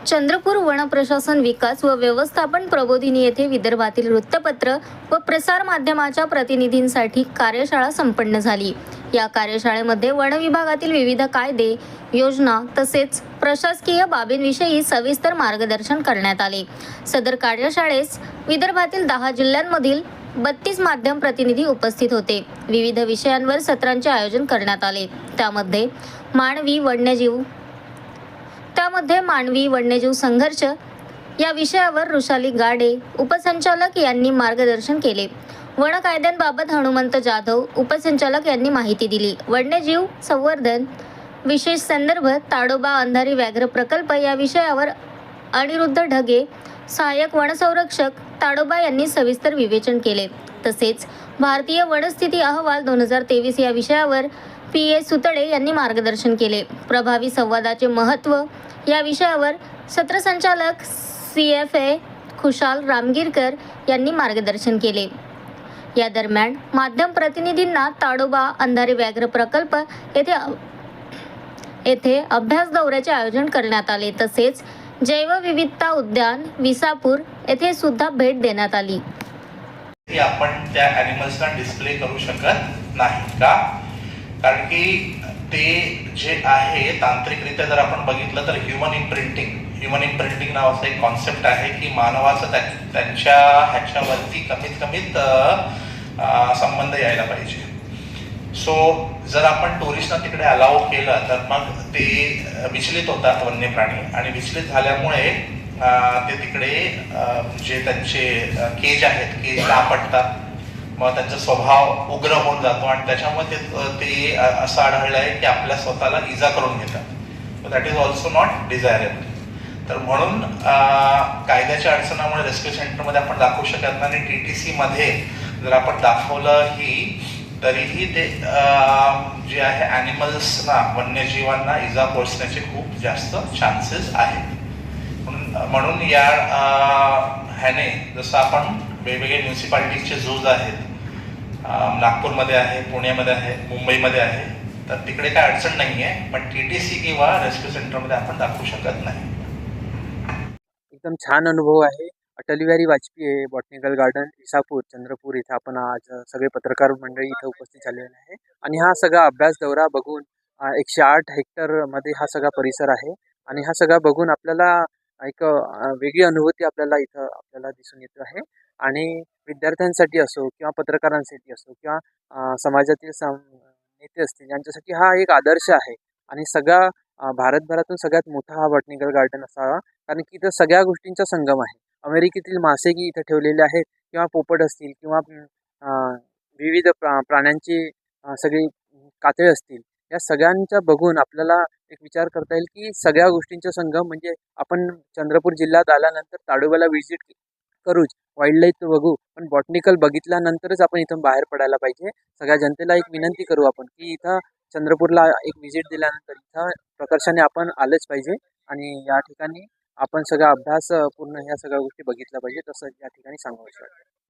Chandrapur one प्रशासन विकास व व्यवस्थापन प्रबोधिनी येथे विदर्भातील वृत्तपत्र व प्रसार माध्यमाच्या प्रतिनिधींसाठी कार्यशाळा संपन्न झाली। या कार्यशाळेमध्ये वन विभागातील विविध कायदे, योजना तसेच प्रशासकीय बाबींविषयी सविस्तर मार्गदर्शन करण्यात आले। सदर कार्यशाळेस विदर्भातील 10 जिल्ह्यांमधील 32 माध्यम प्रतिनिधी उपस्थित होते। विविध विषयांवर सत्रांचे आयोजन करण्यात आले। त्यामध्ये मानवी वन्यजीव संघर्ष या विषयावर ऋषाली गाडे उपसंचालक यांनी मार्गदर्शन केले। वन कायद्यांबाबत हनुमंत जाधव उपसंचालक यांनी माहिती दिली। वन्यजीव संवर्धन विशेष संदर्भ ताडोबा अंधारी व्याघ्र प्रकल्प या विषयावर अनिरुद्ध ढगे सहाय्यक वनसंरक्षक ताडोबा यांनी सविस्तर विवेचन केले। तसेच भारतीय वनस्थिती अहवाल 2023 या विषयावर पी.ए. सुतडे यांनी मार्गदर्शन केले। प्रभावी संवादाचे महत्त्व या विषयावर सत्रसंचालक सी.एफ.ए. खुशाल रामगिरकर यांनी मार्गदर्शन केले। या दरम्यान माध्यम प्रतिनिधींना ताडोबा अंधारी व्याघ्र प्रकल्प येथे अभ्यास दौऱ्याचे आयोजन करण्यात आले। तसेच जैवविविधता उद्यान विसापूर येथे सुद्धा भेट देण्यात आली। आपण त्या ॲनिमल्सना डिस्प्ले करू शकत नाही का? कारण की ते जे आहे तांत्रिकरित्या जर आपण बघितलं तर ह्युमन इम्प्रिंटिंग नावाचा एक कॉन्सेप्ट आहे की मानवाचा त्यांच्या ह्याच्यावरती कमीत संबंध यायला पाहिजे। सो जर आपण टुरिस्टना तिकडे अलाउ केलं तर मग ते विचलित होतात वन्य प्राणी, आणि विचलित झाल्यामुळे ते तिकडे जे त्यांचे केज आहेत केजला आपटतात, मग त्यांचा स्वभाव उग्र होऊन जातो आणि त्याच्यामुळे ते असं आढळलं आहे की आपल्या स्वतःला इजा करून घेतात। That is also not desirable. तर म्हणून कायद्याच्या अडचणामुळे रेस्क्यू सेंटरमध्ये आपण दाखवू शकत नाही, आणि TTC मध्ये जर आपण दाखवलंही तरीही ते जे आहे ॲनिमल्सना वन्यजीवांना इजा पोचण्याचे खूप जास्त चान्सेस आहेत। म्हणून या ह्याने जसं आपण वेगवेगळे म्युन्सिपालिटीचे झूज आहेत, नागपूरमध्ये आहे, पुण्यामध्ये आहे, मुंबईमध्ये आहे, तर तिकडे काय अडचण नाही आहे, पण TTC किंवा रेस्क्यू सेंटरमध्ये आपण दाखवू शकत नाही। एकदम छान अनुभव आहे। अटल बिहारी वाजपेयी बॉटनिकल गार्डन विसापूर चंद्रपूर इथे आपण आज सगळे पत्रकार मंडळी इथे उपस्थित झालेले आहे, आणि हा सगळा अभ्यास दौरा बघून 108 हेक्टर मध्ये हा सगळा परिसर आहे, आणि हा सगळा बघून आपल्याला एक वेगळी अनुभूती आपल्याला दिसून येत आहे। आणि विद्यार्थ्यांसाठी असो किंवा पत्रकारांसाठी असो किंवा समाजातील नेते असतील यांच्यासाठी हा एक आदर्श आहे, आणि भारतभरातून सगळ्यात मोठा हा बॉटनिकल गार्डन असावा, कारण की इथं सगळ्या गोष्टींचा संगम आहे। अमेरिकेतील मासेही इथे ठेवलेले आहेत, किंवा पोपट असतील किंवा विविध प्राण्यांची सगळी कातळे असतील, या सगळ्यांचा बघून आपल्याला एक विचार करता येईल की सगळ्या गोष्टींचा संगम म्हणजे आपण चंद्रपूर जिल्ह्यात आल्यानंतर ताडोबाला व्हिजिट करूच, वाईल्ड लाईफ बघू, पण बॉटनिकल बघितल्यानंतरच आपण इथून बाहेर पडायला पाहिजे। सगळ्या जनतेला एक विनंती करू आपण की इथं चंद्रपूरला एक व्हिजिट दिल्यानंतर इथं प्रकर्षाने आपण आलेच पाहिजे, आणि या ठिकाणी आपण सगळा अभ्यास पूर्ण ह्या सगळ्या गोष्टी बघितल्या पाहिजे, तसं या ठिकाणी सांगू शकतो।